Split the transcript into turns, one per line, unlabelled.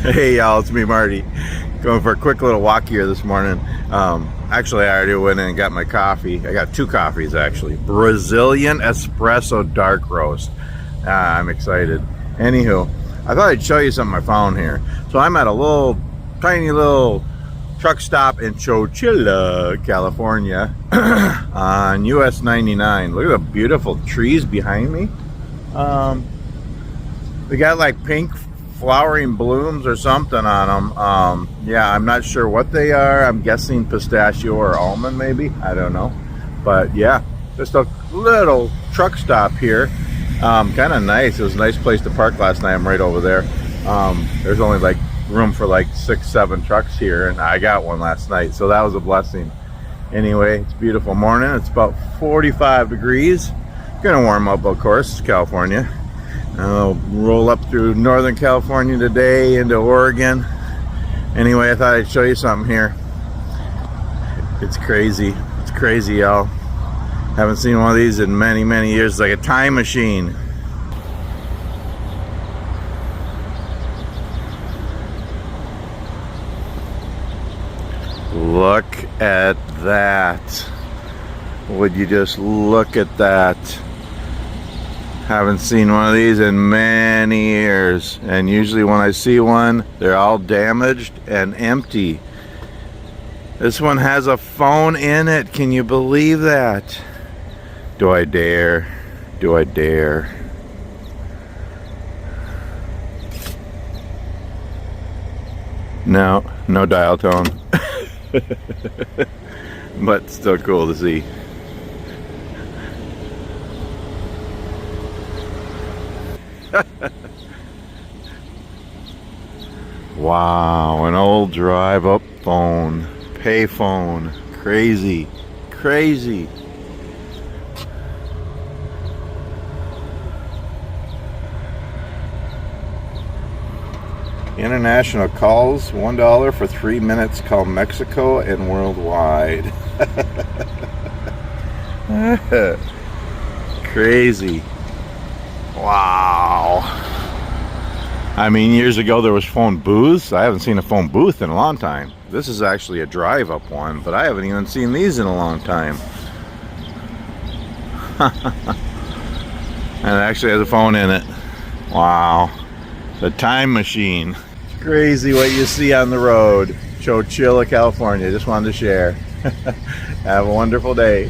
Hey y'all, it's me Marty, going for a quick little walk here this morning. Actually I already went in and got my coffee. I got two coffees actually. Brazilian espresso dark roast. I'm excited. Anywho, I thought I'd show you something I found here. So I'm at a tiny little truck stop in Chowchilla, California on US 99. Look at the beautiful trees behind me. They got like pink flowering blooms or something on them. Yeah, I'm not sure what they are. I'm guessing pistachio or almond maybe. I don't know. But yeah, just a little truck stop here. Kind of nice. It was a nice place to park last night. I'm right over there. There's only like room for like 6-7 trucks here, and I got one last night, so that was a blessing. Anyway, it's a beautiful morning. It's about 45 degrees. Gonna warm up, of course. It's California. I'll roll up through Northern California today into Oregon. Anyway, I thought I'd show you something here. It's crazy. It's crazy, y'all. Haven't seen one of these in many, many years. It's like a time machine. Look at that. Would you just look at that? Haven't seen one of these in many years, and usually when I see one, they're all damaged and empty. This one has a phone in it. Can you believe that? Do I dare? Do I dare? No dial tone. But still cool to see. Wow, an old drive-up phone, pay phone, crazy. International calls, $1 for 3 minutes, call Mexico and worldwide. Crazy. Wow. I mean, years ago there was phone booths. I haven't seen a phone booth in a long time. This is actually a drive-up one, but I haven't even seen these in a long time. And it actually has a phone in it. Wow. The time machine. It's crazy what you see on the road. Chowchilla, California. Just wanted to share. Have a wonderful day.